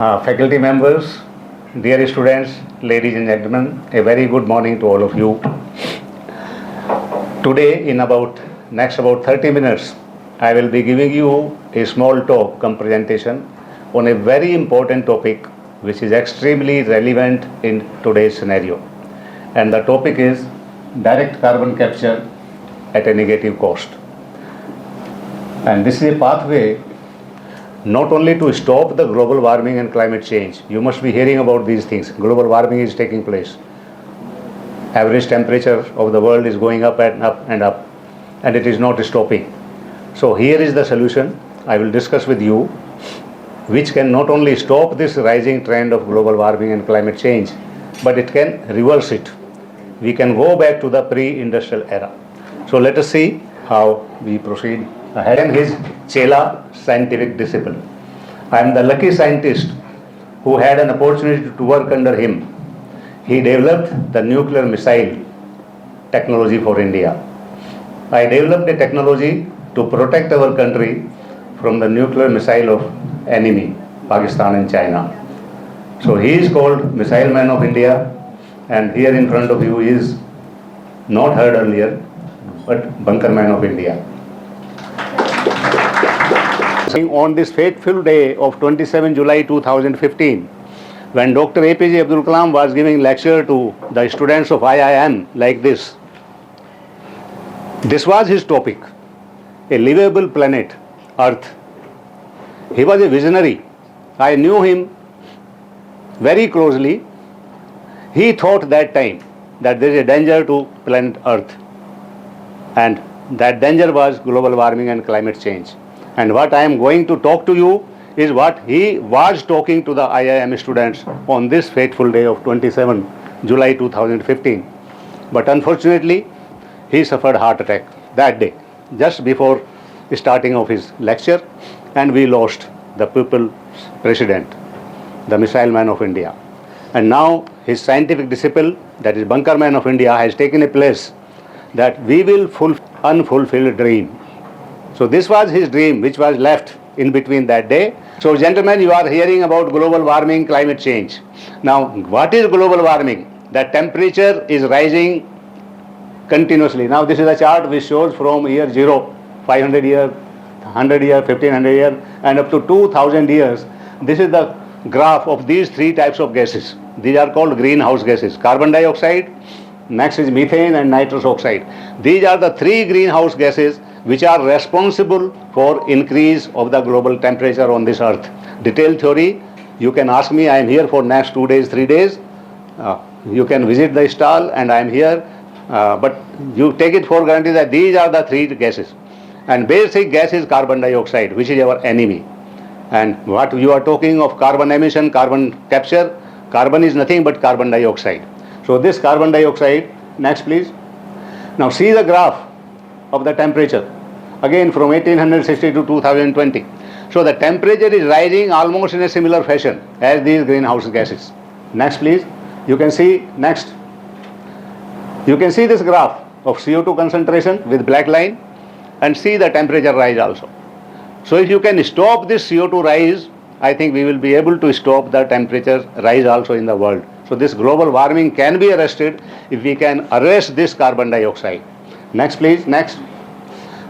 Faculty members, dear students, ladies and gentlemen, a very good morning to all of you. Today, in next about 30 minutes, I will be giving you a small talk, presentation on a very important topic which is extremely relevant in today's scenario. And the topic is direct carbon capture at a negative cost. And this is a pathway not only to stop the global warming and climate change. You must be hearing about these things. Global warming is taking place. Average temperature of the world is going up and up and up, and it is not stopping. So here is the solution I will discuss with you, which can not only stop this rising trend of global warming and climate change, but it can reverse it. We can go back to the pre-industrial era. So let us see how we proceed ahead. And his Chela scientific disciple. I am the lucky scientist who had an opportunity to work under him. He developed the nuclear missile technology for India. I developed a technology to protect our country from the nuclear missile of enemy, Pakistan and China. So he is called Missile Man of India, and here in front of you is not heard earlier, but Bunker Man of India. On this fateful day of 27 July 2015, when Dr. APJ Abdul Kalam was giving lecture to the students of IIM like this, this was his topic, a livable planet, Earth. He was a visionary. I knew him very closely. He thought that time that there is a danger to planet Earth, and that danger was global warming and climate change. And what I am going to talk to you is what he was talking to the IIM students on this fateful day of 27 July 2015. But unfortunately, he suffered heart attack that day, just before starting of his lecture, and we lost the people's president, the Missile Man of India. And now his scientific disciple, that is Bunker Man of India, has taken a place that we will fulfill unfulfilled dream. So this was his dream, which was left in between that day. So gentlemen, you are hearing about global warming, climate change. Now, what is global warming? The temperature is rising continuously. Now, this is a chart which shows from year 0, 500 years, 100 years, 1500 years, and up to 2000 years. This is the graph of these three types of gases. These are called greenhouse gases. Carbon dioxide, next is methane and nitrous oxide. These are the three greenhouse gases which are responsible for increase of the global temperature on this earth. Detailed theory, you can ask me. I am here for next 2 days, 3 days. You can visit the stall and I am here. But you take it for granted that these are the three gases. And basic gas is carbon dioxide, which is our enemy. And what you are talking of carbon emission, carbon capture, carbon is nothing but carbon dioxide. So this carbon dioxide, next please. Now see the graph of the temperature, again from 1860 to 2020. So the temperature is rising almost in a similar fashion as these greenhouse gases. Next please. You can see, next. You can see this graph of CO2 concentration with black line and see the temperature rise also. So if you can stop this CO2 rise, I think we will be able to stop the temperature rise also in the world. So this global warming can be arrested if we can arrest this carbon dioxide. Next please, next.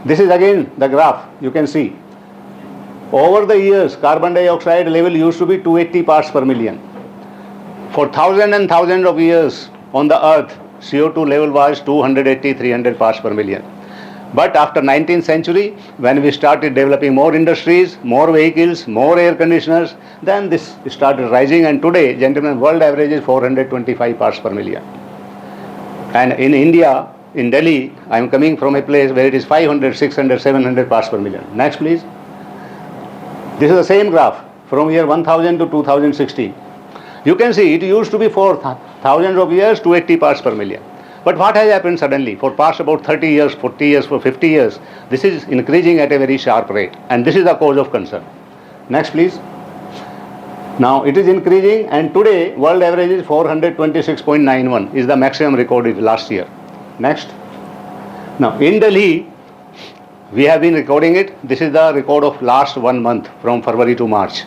This is again the graph, you can see. Over the years, carbon dioxide level used to be 280 parts per million. For thousands and thousands of years on the earth, CO2 level was 280, 300 parts per million. But after 19th century, when we started developing more industries, more vehicles, more air conditioners, then this started rising, and today, gentlemen, world average is 425 parts per million. And in India, in Delhi, I am coming from a place where it is 500, 600, 700 parts per million. Next please. This is the same graph from year 1000 to 2016. You can see it used to be for thousands of years 280 parts per million. But what has happened suddenly? For past about 30 years, 40 years, for 50 years, this is increasing at a very sharp rate, and this is the cause of concern. Next please. Now it is increasing, and today world average is 426.91 is the maximum recorded last year. Next. Now in Delhi, we have been recording it. This is the record of last 1 month from February to March.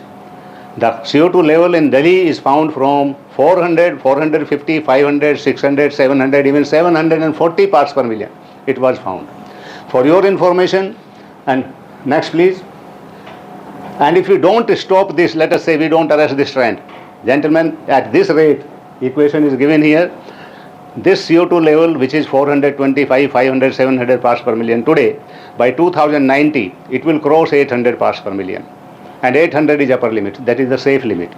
The CO2 level in Delhi is found from 400, 450, 500, 600, 700, even 740 parts per million. It was found. For your information, and next please. And if we don't stop this, let us say we don't arrest this trend, gentlemen, at this rate, equation is given here, this CO2 level, which is 425, 500, 700 parts per million today, by 2090, it will cross 800 parts per million. And 800 is upper limit, that is the safe limit.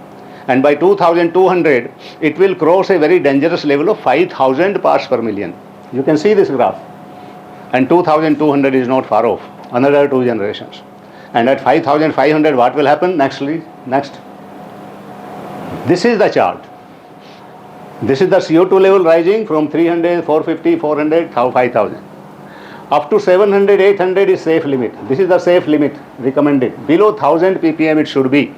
And by 2200, it will cross a very dangerous level of 5000 parts per million. You can see this graph. And 2200 is not far off, another 2 generations. And at 5500, what will happen? Next, please. Next. This is the chart. This is the CO2 level rising from 300, 450, 400, 5000. Up to 700, 800 is safe limit. This is the safe limit recommended. Below 1000 ppm it should be.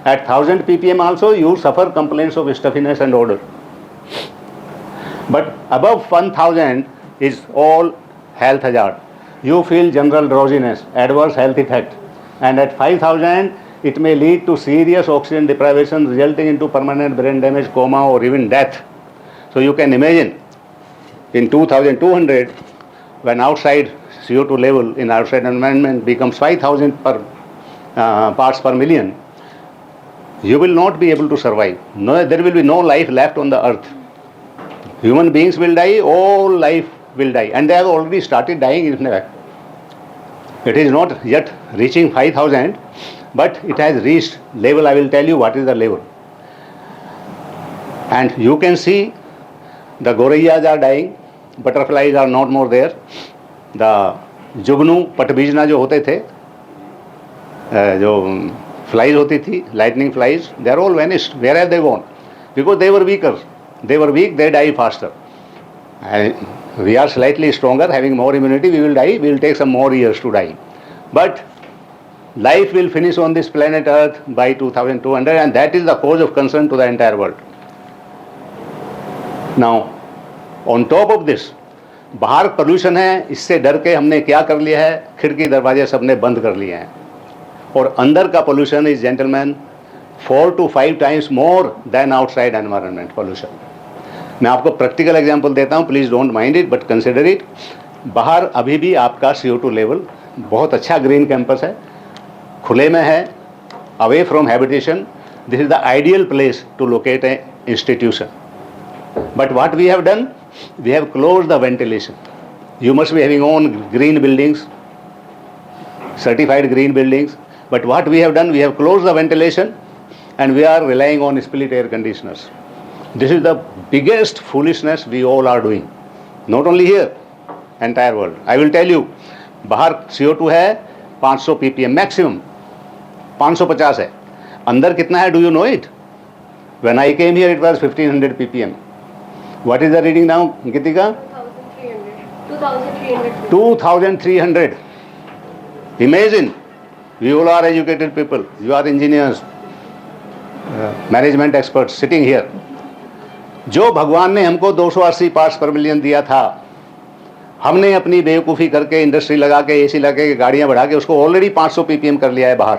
At 1000 ppm also you suffer complaints of stuffiness and odor. But above 1000 is all health hazard. You feel general drowsiness, adverse health effect. And at 5000 it may lead to serious oxygen deprivation resulting into permanent brain damage, coma or even death. So you can imagine in 2200 when outside CO2 level in outside environment becomes 5000 parts per million, you will not be able to survive. No, there will be no life left on the earth. Human beings will die, all life will die, and they have already started dying in fact. It is not yet reaching 5000, but it has reached level. I will tell you what is the level. And you can see the gorayas are dying, butterflies are not more there. The जुगनू पटबीजना जो होते थे, जो flies होती थी, lightning flies, they are all vanished. Where have they gone? Because they were weaker. They were weak, they die faster. And we are slightly stronger, having more immunity, we will die, we will take some more years to die. But life will finish on this planet Earth by 2200, and that is the cause of concern to the entire world. Now, on top of this, बाहर pollution है, इससे डर के हमने क्या कर लिया है, खिड़की दरवाजे सबने बंद कर लिए हैं. और अंदर का pollution is gentleman 4 to 5 times more than outside environment pollution. मैं आपको प्रैक्टिकल एग्जांपल देता हूँ, please don't mind it but consider it. बाहर अभी भी आपका CO2 लेवल बहुत अच्छा ग्रीन कैंपस है, खुले में है, away from habitation. This is the ideal place to locate a institution. But what we have done, we have closed the ventilation. You must be having own green buildings, certified green buildings. But what we have done, we have closed the ventilation and we are relying on split air conditioners. This is the biggest foolishness we all are doing. Not only here, entire world. I will tell you, बाहर CO2 है 500 ppm maximum, 550 है. अंदर कितना है? Do you know it? When I came here, it was 1500 ppm. What is the reading now, Gitika? 2300. Imagine, we all are educated people. You are engineers, management experts sitting here. जो भगवान ने हमको 280 parts पर million दिया था, हमने अपनी बेवकूफ़ी करके इंडस्ट्री लगा के एसी लगा के गाड़ियाँ बढ़ा के उसको ऑलरेडी 500 ppm कर लिया है बाहर,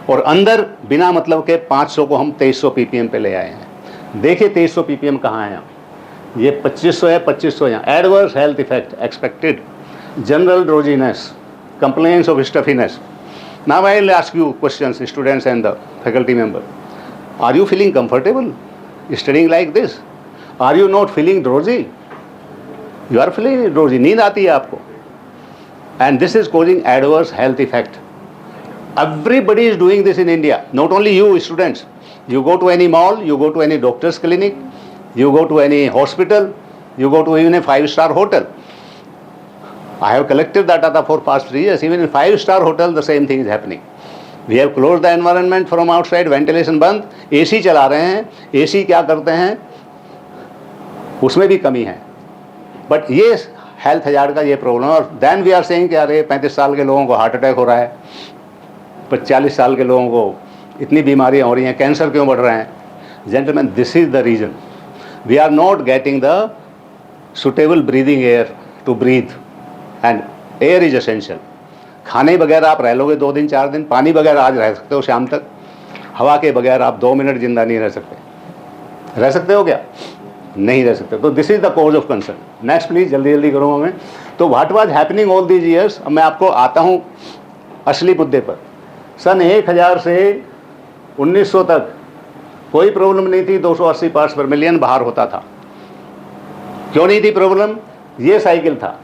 और अंदर बिना मतलब के 500 को हम 2300 ppm पे ले आए हैं. देखिए 2300 ppm कहाँ है. ये 2500 है, 2500 यहाँ. Adverse health effect expected, general drowsiness, complaints of stiffness. Now I will ask you questions, students and the faculty member. Are you feeling comfortable studying like this? Are you not feeling drowsy? You are feeling drowsy, नींद आती है आपको. And this is causing adverse health effect. Everybody is doing this in India, not only you students. You go to any mall, you go to any doctor's clinic, you go to any hospital, you go to even a 5-star hotel. I have collected that data for past 3 years. Even in 5-star hotel, the same thing is happening. We have closed the environment from outside, ventilation बंद, AC चला रहे हैं. AC क्या करते हैं, उसमें भी कमी है. बट ये हेल्थ हजार्ड का ये प्रॉब्लम. और देन वी आर सेइंग कि अरे 35 साल के लोगों को हार्ट अटैक हो रहा है, 40 साल के लोगों को इतनी बीमारियां हो रही हैं, कैंसर क्यों बढ़ रहे हैं. Gentleman, this is the reason. We are not getting the suitable breathing air to breathe, and air is essential. खाने बगैर आप रह लोगे 2 दिन 4 दिन, पानी बगैर आज रह सकते हो शाम तक. हवा के बगैर आप 2 मिनट जिंदा नहीं रह सकते। रह सकते हो क्या? नहीं रह सकते। तो this is the cause of concern. Next please, जल्दी जल्दी करूँगा मैं। तो what was happening all these years, अब मैं आपको आता हूँ असली मुद्दे पर। सन 1000 से 1900 तक कोई प्रॉब्लम नहीं थी, 280 पार्ट्स पर मिलियन बाहर होता था। क्यों नहीं थी प्रॉब्लम? ये साइकिल था,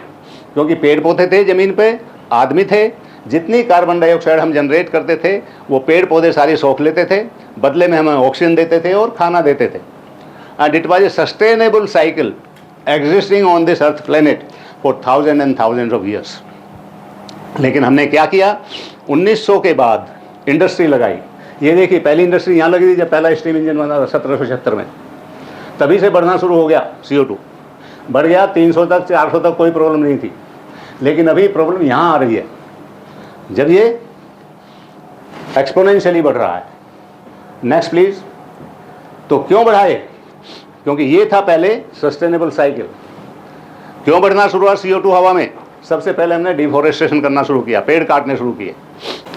क्योंकि पेड़ पौधे थे ज़मीन पे, आदमी थे, जितनी कार्बन डाइऑक्साइड हम जनरेट करते थे वो पेड़ पौधे सारी सोख लेते थे, बदले में हमें ऑक्सीजन देते थे और खाना देते थे। And it was a sustainable cycle existing on this earth planet for thousand and thousands of years. लेकिन हमने क्या किया, 1900 के बाद इंडस्ट्री लगाई। ये देखिए, पहली इंडस्ट्री यहाँ लगी थी जब पहला स्टीम इंजन बना था 1776 में। तभी से बढ़ना शुरू हो गया CO2, बढ़ गया 300 तक, 400 तक, कोई प्रॉब्लम नहीं थी। लेकिन अभी प्रॉब्लम यहाँ आ रही है जब ये एक्सपोनेंशियली बढ़ रहा है। Next please. तो क्यों बढ़ा ये? क्योंकि ये था पहले सस्टेनेबल साइकिल। क्यों बढ़ना शुरू हुआ CO2 हवा में? सबसे पहले हमने डिफॉरेस्टेशन करना शुरू किया, पेड़ काटने शुरू किए।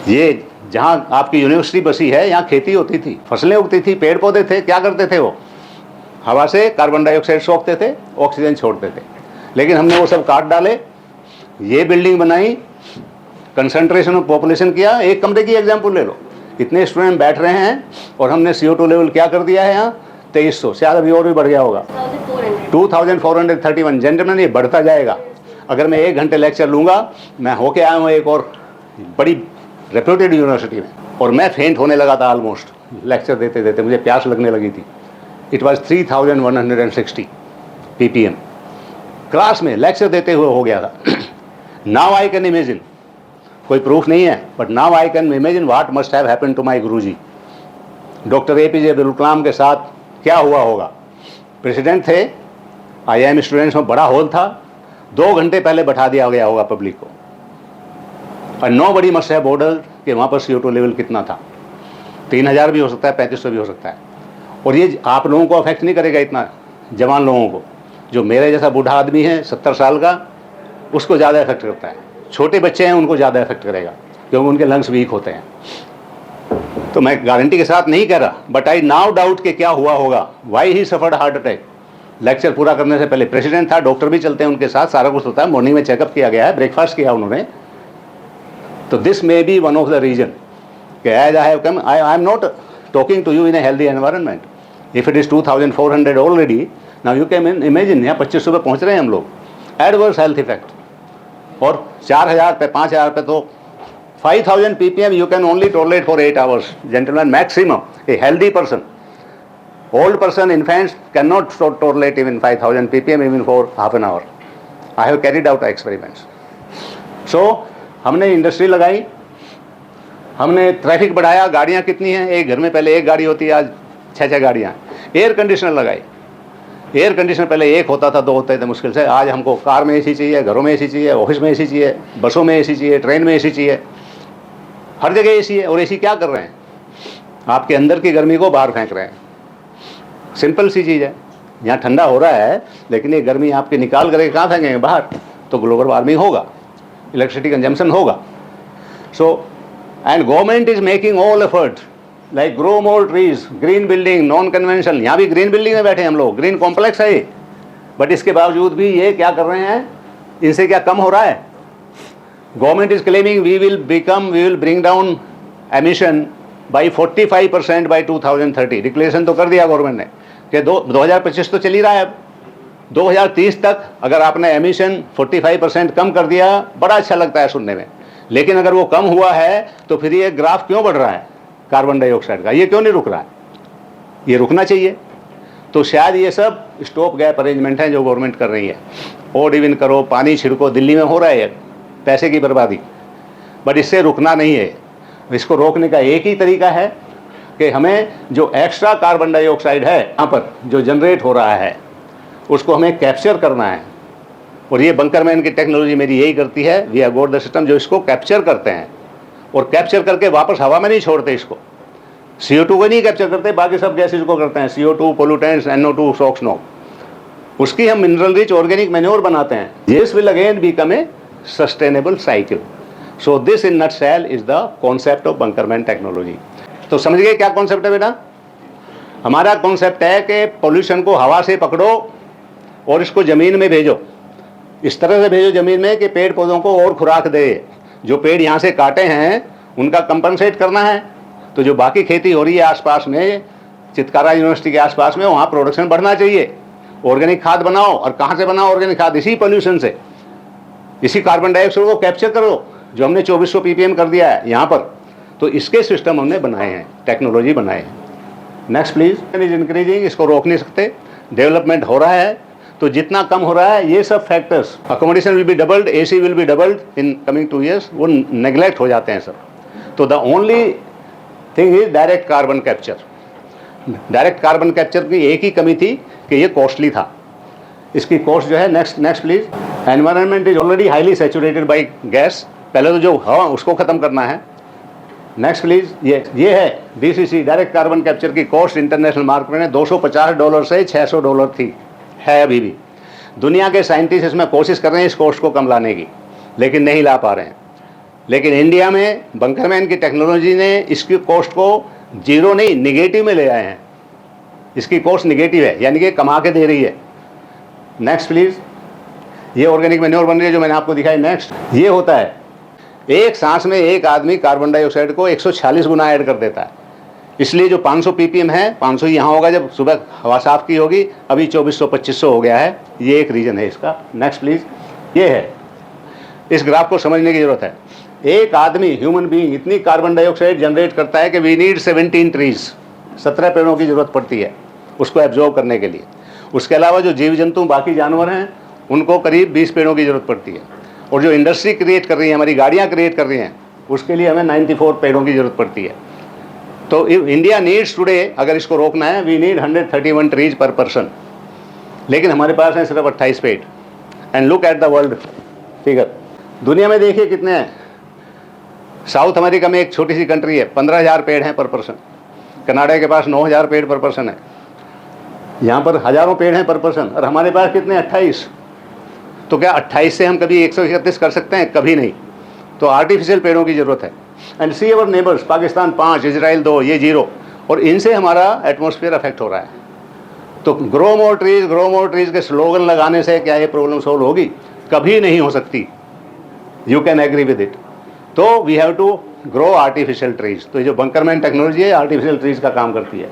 ये जहाँ आपकी यूनिवर्सिटी बसी है, यहाँ खेती होती थी, फसलें उगती थी, पेड़ पौधे थे। क्या करते थे वो? हवा से कार्बन डाइऑक्साइड सोखते थे, ऑक्सीजन छोड़ते थे। लेकिन हमने वो सब काट डाले, ये बिल्डिंग बनाई, कंसंट्रेशन ऑफ पॉपुलेशन किया। एक कमरे की एग्जाम्पल ले लो, इतने स्टूडेंट बैठ रहे हैं और हमने CO2 लेवल क्या कर दिया है यहाँ 2300, शायद अभी और भी बढ़ गया होगा 2431। जेंटलमैन, ये बढ़ता जाएगा। अगर मैं 1 घंटे लेक्चर लूँगा, मैं होके आया हूँ एक और बड़ी रेप्यूटेड यूनिवर्सिटी में, और मैं फेंट होने लगा था ऑलमोस्ट लेक्चर देते देते, मुझे प्यास लगने लगी थी। इट वाज 3160 ppm क्लास में लेक्चर देते हुए हो गया था। नाउ आई कैन इमेजिन, कोई प्रूफ नहीं है, but now I can imagine what must have happened to my guruji doctor APJ Abdul Kalam के साथ क्या हुआ होगा। प्रेसिडेंट थे, IIM स्टूडेंट्स में बड़ा हॉल था, 2 घंटे पहले बैठा दिया गया होगा पब्लिक को, और नोबडी मस्ट हैव बोर्डर कि वहाँ पर CO2 लेवल कितना था। 3000 भी हो सकता है, 3500 भी हो सकता है। और ये आप लोगों को अफेक्ट नहीं करेगा, इतना जवान लोगों को। जो मेरे जैसा बूढ़ा आदमी है 70 साल का, उसको ज़्यादा इफेक्ट करता है। छोटे बच्चे हैं उनको ज़्यादा इफेक्ट करेगा, क्योंकि उनके लंग्स वीक होते हैं। तो मैं गारंटी के साथ नहीं कह रहा, बट आई नाउ डाउट कि क्या हुआ होगा, why he suffered heart attack. Lecture पूरा करने से पहले प्रेसिडेंट था, डॉक्टर भी चलते हैं उनके साथ, सारा कुछ होता है। मॉर्निंग में चेकअप किया गया है, ब्रेकफास्ट किया उन्होंने। तो this may be one of the reason कि as I have come, I am not talking to you in a healthy environment. If it is 2400 already, now you can imagine यहाँ 2500 पे पहुँच रहे हैं हम लोग। Adverse health effect. और 4000 पे, 5000 पे, तो 5000 ppm you can only tolerate for 8 hours, gentlemen, maximum. A healthy person, old person, infants cannot tolerate even 5000 ppm even for half an hour. I have carried out experiments. So हमने industry लगाई, हमने traffic बढ़ाया। गाड़ियाँ कितनी हैं? एक घर में पहले एक गाड़ी होती है, आज 6 गाड़ियाँ। एयर कंडीशनर लगाई। एयर कंडीशनर पहले एक होता था, 2 होते थे मुश्किल से। आज हमको कार में AC चाहिए, घरों में AC चाहिए, ऑफिस में AC चाहिए, बसों में AC चाहिए, ट्रेन में AC चाहिए, हर जगह AC है। और AC क्या कर रहे हैं? आपके अंदर की गर्मी को बाहर फेंक रहे हैं। सिंपल सी चीज़ है। यहाँ ठंडा हो रहा है, लेकिन ये गर्मी आपके निकाल करके कहाँ फेंकेंगे? बाहर। तो ग्लोबल वार्मिंग होगा, इलेक्ट्रिसिटी कंजम्पशन होगा। So and government is making all effort like grow more trees, green building, non conventional. यहाँ भी ग्रीन बिल्डिंग में बैठे हम लोग, ग्रीन कॉम्प्लेक्स है ये। बट इसके बावजूद भी ये क्या कर रहे हैं? इनसे क्या कम हो रहा है? Government is claiming we will bring down emission by 45% by 2030। Declaration तो कर दिया गवर्नमेंट ने कि 2025 तो चल ही रहा है। अब 2030 तक अगर आपने एमिशन 45% कम कर दिया, बड़ा अच्छा लगता है सुनने में। लेकिन अगर वो कम हुआ है तो फिर ये ग्राफ क्यों बढ़ रहा है कार्बन डाइऑक्साइड का? ये क्यों नहीं रुक रहा है? ये रुकना चाहिए। तो शायद ये सब स्टॉप गैप अरेंजमेंट है जो गवर्नमेंट कर रही है। ओड इवन करो, पानी छिड़को, दिल्ली में हो रहा है, पैसे की बर्बादी। बट इससे रुकना नहीं है। इसको रोकने का एक ही तरीका है कि हमें जो एक्स्ट्रा कार्बन डाइऑक्साइड है यहाँ पर जो जनरेट हो रहा है, उसको हमें कैप्चर करना है। और ये बंकरमैन की टेक्नोलॉजी मेरी यही करती है। We have got the system जो इसको कैप्चर करते हैं, और कैप्चर करके वापस हवा में नहीं छोड़ते इसको। CO2 को नहीं कैप्चर करते, बाकी सब गैसेज को करते हैं। CO2, pollutants, NO2, SOx, NOx। उसकी हम मिनरल रिच ऑर्गेनिक मैन्योर बनाते हैं। This will again become a sustainable cycle. So this in nutshell is the concept of Bunkerman technology. तो समझ गए क्या कॉन्सेप्ट है बेटा? हमारा कॉन्सेप्ट है कि पोल्यूशन को हवा से पकड़ो और इसको ज़मीन में भेजो, इस तरह से भेजो ज़मीन में कि पेड़ पौधों को और खुराक दे। जो पेड़ यहाँ से काटे हैं उनका कंपनसेट करना है, तो जो बाकी खेती हो रही है आसपास में, चितकारा यूनिवर्सिटी के आसपास में, वहाँ प्रोडक्शन बढ़ना चाहिए। ऑर्गेनिक खाद बनाओ, और कहाँ से बनाओ ऑर्गेनिक खाद? इसी पोल्यूशन से, इसी कार्बन डाइऑक्साइड को कैप्चर करो जो हमने 2400 ppm कर दिया है यहाँ पर। तो इसके सिस्टम हमने बनाए हैं, टेक्नोलॉजी बनाए हैं। Next please. इज इंक्रीजिंग, इसको रोक नहीं सकते, डेवलपमेंट हो रहा है। तो जितना कम हो रहा है, ये सब factors, accommodation will be doubled, AC will be doubled in coming 2 years, वो नेग्लेक्ट हो जाते हैं सब। तो the only thing is direct carbon capture. Direct carbon capture की एक ही कमी थी कि ये कॉस्टली था, इसकी कॉस्ट जो है। Next please. Environment is already highly saturated by gas, पहले तो जो हवा उसको ख़त्म करना है। Next please. ये है DCC, डायरेक्ट कार्बन कैप्चर की कॉस्ट इंटरनेशनल मार्केट में $250 से $600 थी, है अभी भी। दुनिया के साइंटिस्ट इसमें कोशिश कर रहे हैं इस कॉस्ट को कम लाने की, लेकिन नहीं ला पा रहे हैं। लेकिन इंडिया में बंकरमैन की टेक्नोलॉजी ने इसकी कॉस्ट को जीरो नहीं, निगेटिव में ले आए हैं। इसकी कॉस्ट निगेटिव है, यानी कि कमा के दे रही है। Next please. ये ऑर्गेनिक मैन्योर बन रही है जो मैंने आपको दिखाई। नेक्स्ट। ये होता है, एक सांस में एक आदमी कार्बन डाइऑक्साइड को 140 गुना ऐड कर देता है। इसलिए जो 500 ppm है, 500 यहाँ होगा जब सुबह हवा साफ की होगी, अभी 2400-2500 हो गया है। ये एक रीज़न है इसका। Next please. ये है, इस ग्राफ को समझने की जरूरत है। एक आदमी, ह्यूमन बीइंग, इतनी कार्बन डाइऑक्साइड जनरेट करता है कि वी नीड 17 ट्रीज, 17 पेड़ों की जरूरत पड़ती है उसको एब्जॉर्व करने के लिए। उसके अलावा जो जीव जंतु, बाकी जानवर हैं, उनको करीब 20 पेड़ों की जरूरत पड़ती है। और जो इंडस्ट्री क्रिएट कर रही है, हमारी गाड़ियाँ क्रिएट कर रही हैं, उसके लिए हमें 94 पेड़ों की जरूरत पड़ती है। तो इंडिया नीड्स टुडे, अगर इसको रोकना है, वी नीड 131 ट्रीज पर पर्सन, लेकिन हमारे पास है सिर्फ 28 पेड़। And look at the world figure. दुनिया में देखिए कितने हैं। साउथ अमेरिका में एक छोटी सी कंट्री है, 15,000 पेड़ हैं पर पर्सन। कनाडा के पास 9,000 पेड़ पर पर्सन है। यहाँ पर हज़ारों पेड़ हैं पर पर्सन, और हमारे पास कितने? 28। तो क्या 28 से हम कभी 131 कर सकते हैं? कभी नहीं। तो आर्टिफिशियल पेड़ों की ज़रूरत है। And see our neighbours, Pakistan 5, Israel 2, ये 0, और इनसे हमारा एटमॉस्फेयर अफेक्ट हो रहा है। तो ग्रो मोर ट्रीज के स्लोगन लगाने से क्या ये प्रॉब्लम सॉल्व होगी? कभी नहीं हो सकती। You can agree with it. तो we have to grow artificial trees. तो ये जो बंकरमैन टेक्नोलॉजी है, आर्टिफिशियल ट्रीज का काम करती है।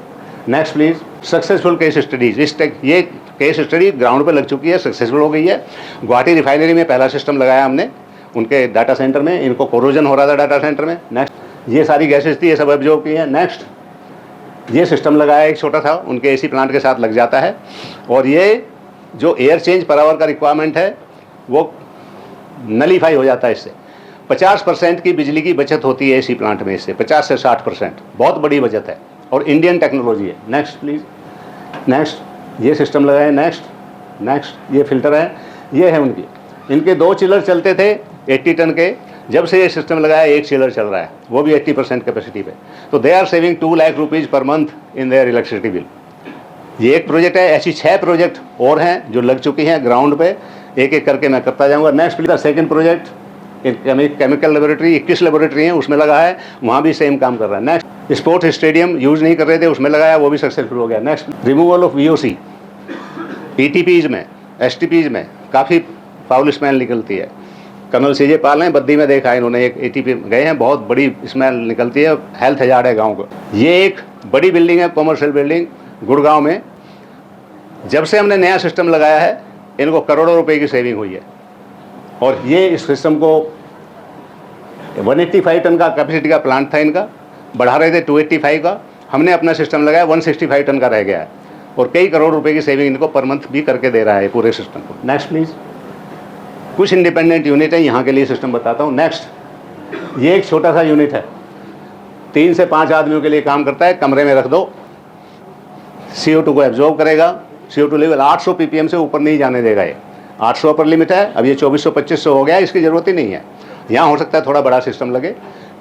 Next please. Successful case studies. ये केस स्टडी ग्राउंड पे लग चुकी है, सक्सेसफुल हो गई है। गुवाहाटी रिफाइनरी में पहला सिस्टम लगाया हमने, उनके डाटा सेंटर में। इनको कोरोजन हो रहा था डाटा सेंटर में। नेक्स्ट। ये सारी गैसेज थी, ये सब एब्जॉर्ब की हैं। नेक्स्ट। ये सिस्टम लगाया एक छोटा था, उनके AC प्लांट के साथ लग जाता है, और ये जो एयर चेंज पर आवर का रिक्वायरमेंट है वो नलीफाई हो जाता है इससे। 50% की बिजली की बचत होती है AC प्लांट में इससे, 50 से 60%। बहुत बड़ी बचत है, और इंडियन टेक्नोलॉजी है। Next please. नेक्स्ट। ये सिस्टम लगाए। नेक्स्ट। ये फिल्टर है, ये है उनकी। इनके 2 चिलर चलते थे 80 टन के, जब से ये सिस्टम लगाया 1 चिलर चल रहा है, वो भी 80% कैपेसिटी पे। तो they are saving 2 lakh rupees per month in their electricity bill. ये एक प्रोजेक्ट है। ऐसी 6 प्रोजेक्ट और हैं जो लग चुकी हैं ग्राउंड पे, एक एक करके मैं करता जाऊँगा। Next please. Second project chemical laboratory, 21 laboratory हैं, उसमें लगा है, वहाँ भी सेम काम कर रहा है। नेक्स्ट। स्पोर्ट्स स्टेडियम यूज़ नहीं कर रहे थे, उसमें लगाया, वो भी सक्सेसफुल हो गया। Next. Removal of VOC। ETPs में, STPs में काफ़ी फाउल स्मेल निकलती है। कर्नल CJ पाल ने बद्दी में देखा, इन्होंने एक ATP गए हैं, बहुत बड़ी स्मेल निकलती है, हेल्थ हजार्ड है गाँव को। ये एक बड़ी बिल्डिंग है, कॉमर्शियल बिल्डिंग, गुड़गांव में। जब से हमने नया सिस्टम लगाया है, इनको करोड़ों रुपए की सेविंग हुई है। और ये इस सिस्टम को 185 टन का कैपेसिटी का प्लांट था इनका, बढ़ा रहे थे 285 का, हमने अपना सिस्टम लगाया 165 टन का रह गया है, और कई करोड़ रुपए की सेविंग इनको पर मंथ भी करके दे रहा है पूरे सिस्टम को। Next please. कुछ इंडिपेंडेंट यूनिट है, यहाँ के लिए सिस्टम बताता हूँ। नेक्स्ट। ये एक छोटा सा यूनिट है, 3 से 5 आदमियों के लिए काम करता है। कमरे में रख दो, CO2 को एब्जॉर्ब करेगा। CO2 लेवल 800 ppm से ऊपर नहीं जाने देगा ये। 800 अपर लिमिट है, अब ये 2400-2500 हो गया, इसकी ज़रूरत ही नहीं है। यहाँ हो सकता है थोड़ा बड़ा सिस्टम लगे,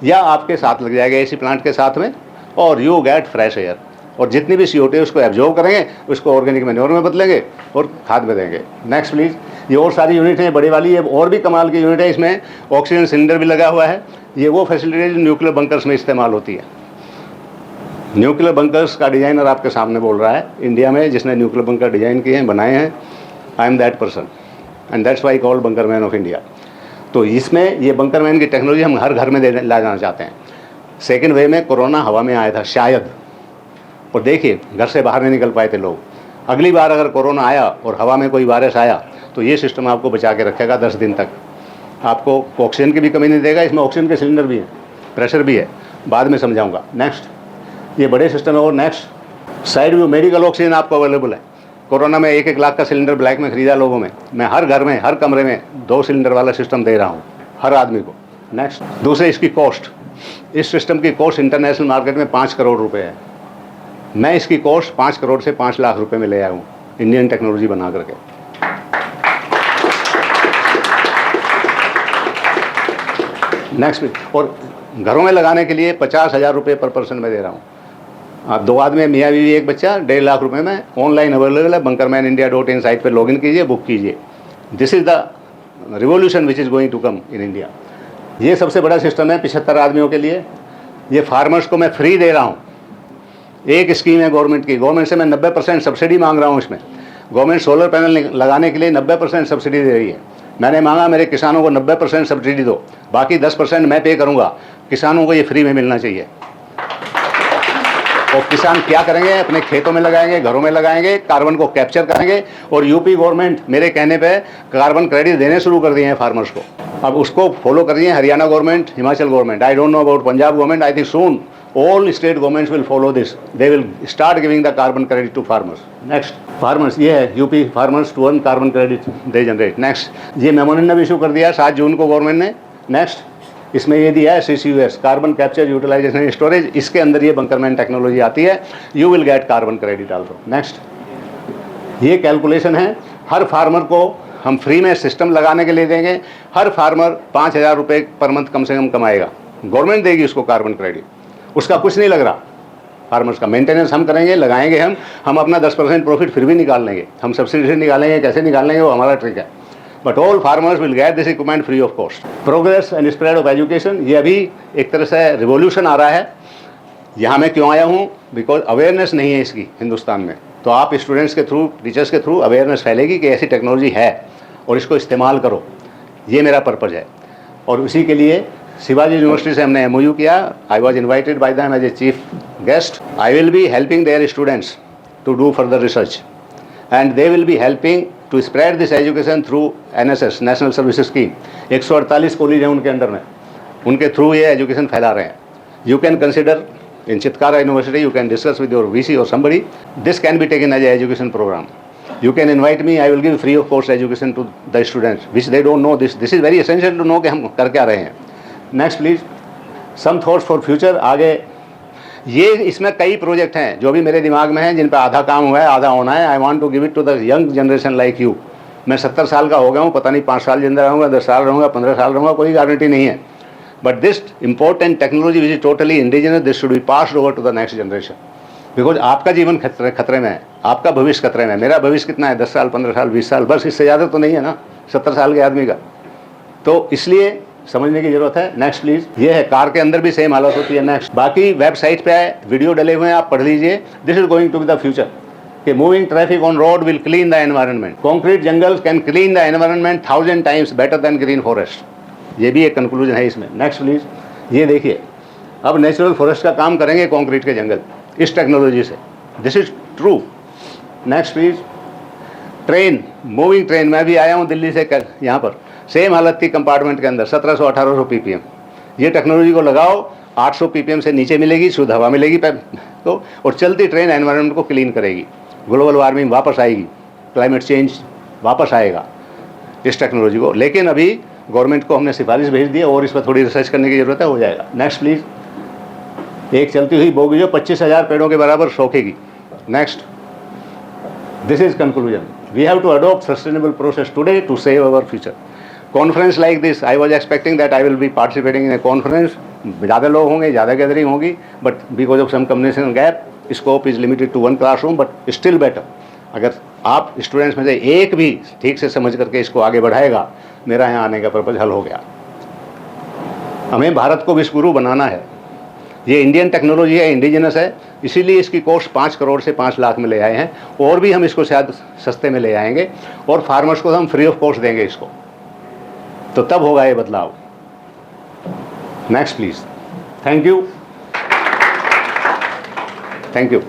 या आपके साथ लग जाएगा AC प्लांट के साथ में, और यू गेट फ्रेश एयर। और जितनी भी CO2 है उसको एब्जॉर्ब करेंगे, उसको ऑर्गेनिक मैन्योर में बदलेंगे और खाद में देंगे। Next please. ये और सारी यूनिट है बड़ी वाली, ये और भी कमाल की यूनिट है। इसमें ऑक्सीजन सिलेंडर भी लगा हुआ है। ये वो फैसिलिटी है जो न्यूक्लियर बंकर्स में इस्तेमाल होती है। न्यूक्लियर बंकर्स का डिज़ाइनर आपके सामने बोल रहा है, इंडिया में जिसने न्यूक्लियर बंकर डिज़ाइन किए हैं, बनाए हैं, I am that person and that's why called bunker man of India. तो इसमें ये बंकर मैन की टेक्नोलॉजी हम हर घर में ला जाना चाहते हैं। सेकेंड वे में कोरोना हवा में आया था शायद, और देखिए घर से बाहर नहीं निकल पाए थे लोग। अगली बार अगर कोरोना आया और हवा में कोई वायरस आया तो ये सिस्टम आपको बचा के रखेगा 10 दिन तक। आपको ऑक्सीजन की भी कमी नहीं देगा, इसमें ऑक्सीजन के सिलेंडर भी हैं, प्रेशर भी है, बाद में समझाऊंगा। नेक्स्ट, ये बड़े सिस्टम है। और next side view, medical oxygen आपको अवेलेबल है। कोरोना में 1-1 लाख का सिलेंडर ब्लैक में खरीदा लोगों में, मैं हर घर में हर कमरे में 2 सिलेंडर वाला सिस्टम दे रहा हूँ हर आदमी को। नेक्स्ट, दूसरे इसकी कॉस्ट, इस सिस्टम की कॉस्ट इंटरनेशनल मार्केट में 5 करोड़ रुपए है। मैं इसकी कॉस्ट 5 करोड़ से 5 लाख रुपए में ले आया हूँ इंडियन टेक्नोलॉजी बना करके। नेक्स्ट, और घरों में लगाने के लिए 50,000 रुपये पर पर्सन में दे रहा हूँ। आप 2 आदमी, मियाँ बीवी, एक बच्चा, 1.5 लाख रुपए में ऑनलाइन अवेलेबल है। bunkermanindia.in साइट पे लॉगिन कीजिए, बुक कीजिए। This is the revolution which is going to come in India. ये सबसे बड़ा सिस्टम है 75 आदमियों के लिए। ये फार्मर्स को मैं फ्री दे रहा हूँ। एक स्कीम है गवर्नमेंट की, गवर्नमेंट से मैं 90% सब्सिडी मांग रहा हूँ। इसमें गवर्नमेंट सोलर पैनल लगाने के लिए 90% सब्सिडी दे रही है। मैंने मांगा मेरे किसानों को 90% सब्सिडी दो, बाकी 10% मैं पे करूँगा। किसानों को ये फ्री में मिलना चाहिए। और किसान क्या करेंगे, अपने खेतों में लगाएंगे, घरों में लगाएंगे, कार्बन को कैप्चर करेंगे। और यूपी गवर्नमेंट मेरे कहने पे कार्बन क्रेडिट देने शुरू कर दिए हैं फार्मर्स को। अब उसको फॉलो कर रही है Haryana government, Himachal government. I don't know about Punjab government. I think soon all state governments will follow this. They will start giving the carbon credit to farmers. Next, farmers, ये है UP farmers to earn carbon credit they generate. Next, ये memorandum issue कर दिया 7 जून को government ने। Next, इसमें ये दिया है CCUS, carbon capture utilisation storage. इसके अंदर ये बंकरमैन टेक्नोलॉजी आती है। You will get carbon credit also. Next, ये कैलकुलेशन है, हर फार्मर को हम फ्री में सिस्टम लगाने के लिए देंगे। हर फार्मर 5,000 रुपये पर मंथ कम से कम कमाएगा, गवर्नमेंट देगी उसको कार्बन क्रेडिट। उसका कुछ नहीं लग रहा, फार्मर्स का मेंटेनेंस हम करेंगे, लगाएंगे हम अपना 10% प्रॉफिट फिर भी निकाल लेंगे। हम सब्सिडी से निकालेंगे, कैसे निकाल लेंगे वो हमारा ट्रिक है। But all farmers will get this equipment free of cost. Progress and spread of education, ये अभी एक तरह से रिवोल्यूशन आ रहा है। यहाँ मैं क्यों आया हूँ, बिकॉज अवेयरनेस नहीं है इसकी हिंदुस्तान में। तो आप स्टूडेंट्स के थ्रू, टीचर्स के थ्रू अवेयरनेस फैलेगी कि ऐसी टेक्नोलॉजी है और इसको इस्तेमाल करो। ये मेरा पर्पज़ है। और उसी के लिए शिवाजी यूनिवर्सिटी से हमने MOU किया। I was invited by them as a chief guest. I will be helping their students to do further research and they will be helping to spread this education through NSS, national services scheme. 148 college हैं उनके under में, उनके through ये education फैला रहे हैं। You can consider in Chitkara university, you can discuss with your VC और somebody. This can be taken as a education program. You can invite me, I will give free of course education to the students which they don't know. This is very essential to know कि हम कर क्या रहे हैं। Next please, some thoughts for future. आगे ये इसमें कई प्रोजेक्ट हैं जो भी मेरे दिमाग में हैं, जिन पर आधा काम हुआ है, आधा होना है। I want to give it to the young generation like you. मैं 70 साल का हो गया हूँ, पता नहीं 5 साल जिंदा रहूँगा, 10 साल रहूँगा, 15 साल रहूँगा, कोई गारंटी नहीं है। But this important technology which is totally indigenous, this should be passed over to the next generation. Because आपका जीवन खतरे में है, आपका भविष्य खतरे में है। मेरा भविष्य कितना है, 10 साल, 15 साल, 20 साल, बस इससे ज़्यादा तो नहीं है ना 70 साल के आदमी का। तो इसलिए समझने की जरूरत है। नेक्स्ट प्लीज, ये है कार के अंदर भी सेम हालत होती है। नेक्स्ट, बाकी वेबसाइट पे वीडियो डले हुए हैं, आप पढ़ लीजिए। This is going to be the future कि moving traffic on road will clean the environment. Concrete jungle can clean the environment 1000 times better than green forest. ये भी एक कंक्लूजन है इसमें। नेक्स्ट प्लीज, ये देखिए, अब नेचुरल फॉरेस्ट का काम करेंगे कॉन्क्रीट के जंगल इस टेक्नोलॉजी से। This is true. Next please, train, moving train, मैं भी आया हूँ दिल्ली से, यहाँ पर सेम हालत थी कंपार्टमेंट के अंदर, 1700-1800 ppm। ये टेक्नोलॉजी को लगाओ, 800 ppm से नीचे मिलेगी, शुद्ध हवा मिलेगी तो, और चलती ट्रेन एनवायरनमेंट को क्लीन करेगी। ग्लोबल वार्मिंग वापस आएगी, क्लाइमेट चेंज वापस आएगा इस टेक्नोलॉजी को। लेकिन अभी गवर्नमेंट को हमने सिफारिश भेज दी है और इस पर थोड़ी रिसर्च करने की जरूरत है, हो जाएगा। नेक्स्ट प्लीज, एक चलती हुई बोगी जो 25,000 पेड़ों के बराबर सोखेगी। Next, this is conclusion. We have to adopt sustainable process today to save our future. Conference like this, I was expecting that I will be participating in a conference. ज़्यादा लोग होंगे, ज़्यादा गैदरिंग होगी, but because of some communication gap scope is limited to 1 classroom, but still better. अगर आप students में से एक भी ठीक से समझ करके इसको आगे बढ़ाएगा, मेरा यहाँ आने का पर्पज हल हो गया। हमें भारत को विश्वगुरु बनाना है। ये इंडियन टेक्नोलॉजी है, इंडिजिनस है, इसीलिए इसकी कॉस्ट 5 करोड़ से 5 लाख में ले आए हैं। और भी हम इसको शायद सस्ते में ले आएंगे और फार्मर्स को हम फ्री ऑफ कॉस्ट देंगे इसको, तो तब होगा ये बदलाव। Next please. Thank you, thank you.